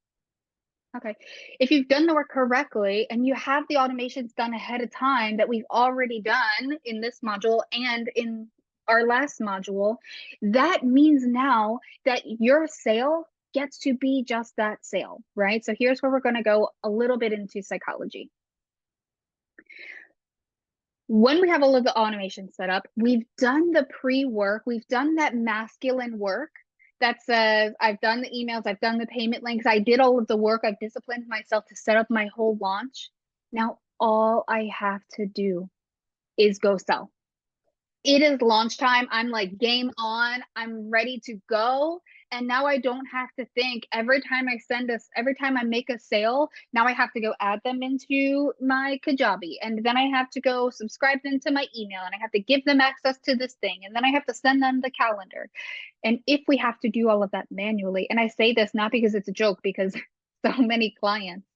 if you've done the work correctly and you have the automations done ahead of time that we've already done in this module and in our last module, that means now that your sale gets to be just that sale, right? So here's where we're going to go a little bit into psychology. When we have all of the automation set up, we've done the pre-work, we've done that masculine work that says, I've done the emails, I've done the payment links, I did all of the work, I've disciplined myself to set up my whole launch. Now, all I have to do is go sell. It is launch time. I'm like, game on, I'm ready to go. And now I don't have to think every time I make a sale, now I have to go add them into my Kajabi. And then I have to go subscribe them to my email and I have to give them access to this thing. And then I have to send them the calendar. And if we have to do all of that manually, and I say this not because it's a joke, because so many clients,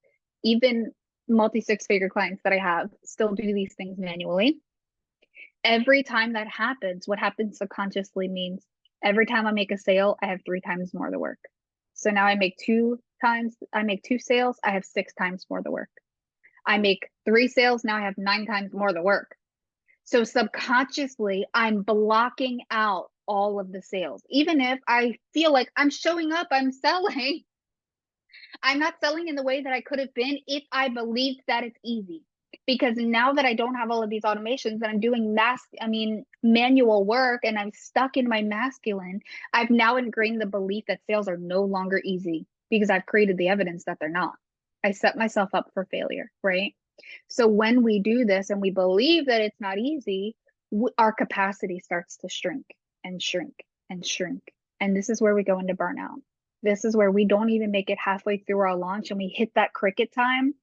even multi-6-figure clients that I have, still do these things manually. Every time that happens, what happens subconsciously means every time I make a sale, I have 3 times more of the work. So now I make 2 sales, I have 6 times more of the work. I make 3 sales, now I have 9 times more of the work. So subconsciously, I'm blocking out all of the sales. Even if I feel like I'm showing up, I'm selling, I'm not selling in the way that I could have been if I believed that it's easy. Because now that I don't have all of these automations and I'm doing manual work and I'm stuck in my masculine, I've now ingrained the belief that sales are no longer easy because I've created the evidence that they're not. I set myself up for failure, right? So when we do this and we believe that it's not easy, our capacity starts to shrink and shrink and shrink. And this is where we go into burnout. This is where we don't even make it halfway through our launch and we hit that cricket time.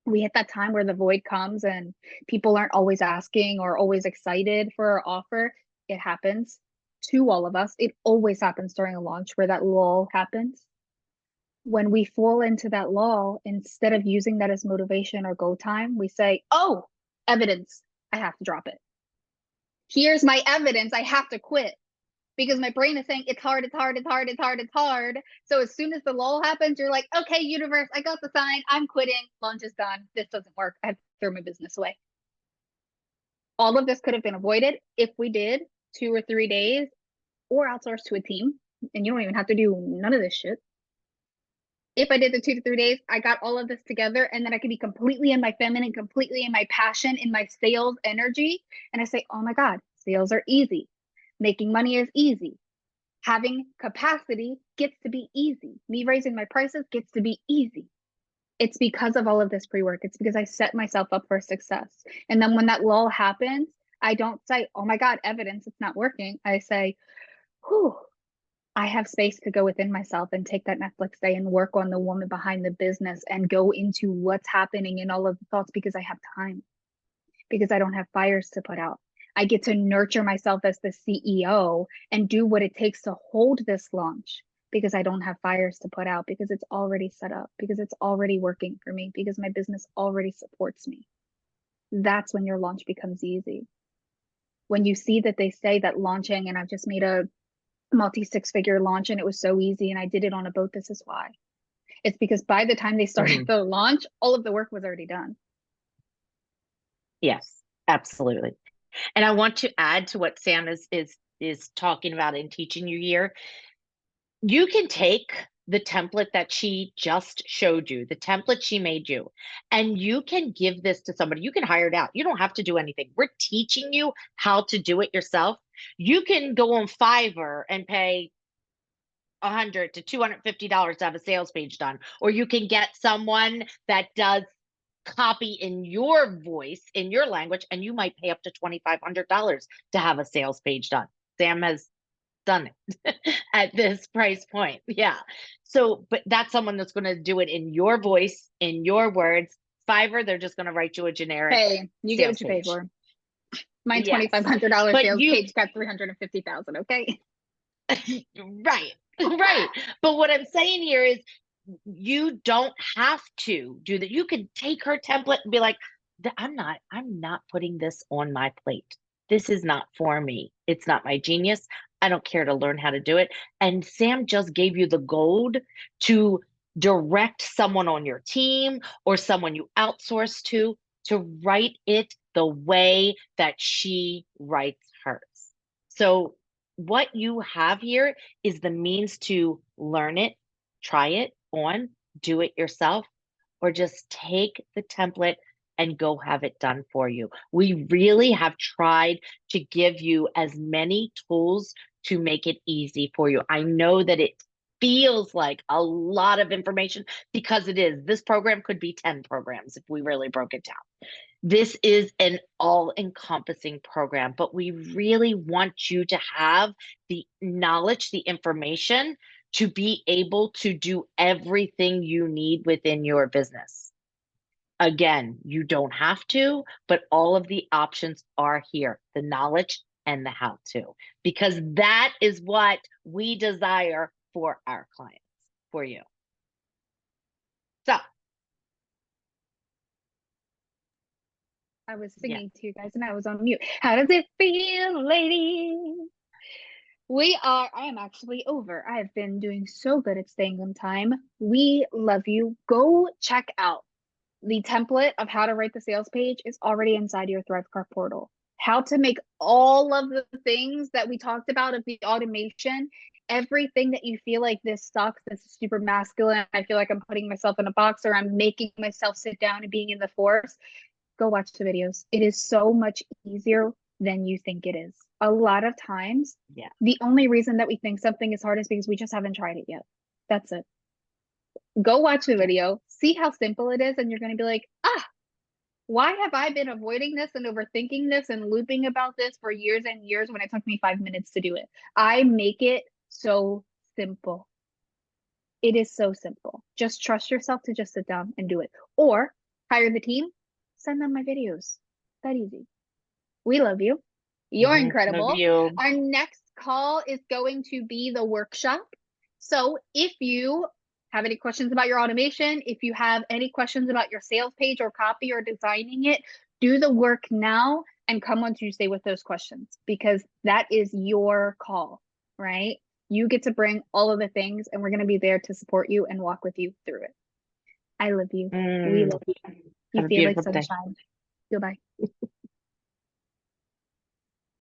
We hit that time where the void comes and people aren't always asking or always excited for our offer. It happens to all of us. It always happens during a launch where that lull happens. When we fall into that lull, instead of using that as motivation or go time, we say, oh, evidence, I have to drop it. Here's my evidence, I have to quit. Because my brain is saying it's hard, it's hard, it's hard, it's hard, it's hard. So as soon as the lull happens, you're like, okay, universe, I got the sign. I'm quitting. Launch is done. This doesn't work. I have to throw my business away. All of this could have been avoided if we did 2 or 3 days or outsource to a team. And you don't even have to do none of this shit. If I did the 2 to 3 days, I got all of this together and then I could be completely in my feminine, completely in my passion, in my sales energy. And I say, oh my God, sales are easy. Making money is easy. Having capacity gets to be easy. Me raising my prices gets to be easy. It's because of all of this pre-work. It's because I set myself up for success. And then when that lull happens, I don't say, oh my God, evidence, it's not working. I say, whew, I have space to go within myself and take that Netflix day and work on the woman behind the business and go into what's happening in all of the thoughts because I have time, because I don't have fires to put out. I get to nurture myself as the CEO and do what it takes to hold this launch because I don't have fires to put out, because it's already set up, because it's already working for me, because my business already supports me. That's when your launch becomes easy. When you see that they say that launching, and I've just made a multi 6-figure launch and it was so easy and I did it on a boat, this is why. It's because by the time they started the launch, all of the work was already done. Yes, absolutely. And I want to add to what Sam is talking about and teaching you here. You can take the template that she just showed you, the template she made you, and you can give this to somebody. You can hire it out. You don't have to do anything. We're teaching you how to do it yourself. You can go on Fiverr and pay $100 to $250 to have a sales page done, or you can get someone that does copy in your voice, in your language, and you might pay up to $2,500 to have a sales page done. Sam has done it at this price point. Yeah. So, but that's someone that's going to do it in your voice, in your words. Fiverr, they're just going to write you a generic Hey, you get what you pay for. My Yes. $2,500 But sales page got 350,000. Okay. Right, right. But what I'm saying here is you don't have to do that. You can take her template and be like, I'm not putting this on my plate. This is not for me. It's not my genius. I don't care to learn how to do it. And Sam just gave you the gold to direct someone on your team or someone you outsource to write it the way that she writes hers. So what you have here is the means to learn it, try it on, do it yourself, or just take the template and go have it done for you. We really have tried to give you as many tools to make it easy for you. I know that it feels like a lot of information because it is. This program could be 10 programs if we really broke it down. This is an all-encompassing program, but we really want you to have the knowledge, the information to be able to do everything you need within your business. Again, you don't have to, but all of the options are here, the knowledge and the how to, because that is what we desire for our clients, for you. So, I was singing to you guys and I was on mute. How does it feel, ladies? I am actually over. I have been doing so good at staying on time. We love you. Go check out the template of how to write the sales page is already inside your ThriveCart portal. How to make all of the things that we talked about of the automation, everything that you feel like this sucks, this is super masculine, I feel like I'm putting myself in a box or I'm making myself sit down and being in the force. go watch the videos. It is so much easier than you think it is. A lot of times, Yeah. the only reason that we think something is hard is because we just haven't tried it yet. That's it. Go watch the video, see how simple it is, and you're going to be like, ah, why have I been avoiding this and overthinking this and looping about this for years and years when it took me 5 minutes to do it? I make it so simple. It is so simple. Just trust yourself to just sit down and do it. Or hire the team, send them my videos. That easy. We love you. You're Love incredible. you. Our next call is going to be the workshop. So if you have any questions about your automation, if you have any questions about your sales page or copy or designing it, do the work now and come on Tuesday with those questions, because that is your call, right? You get to bring all of the things, and we're going to be there to support you and walk with you through it. I love you. We love you. You Have a feel like beautiful day. sunshine. Goodbye.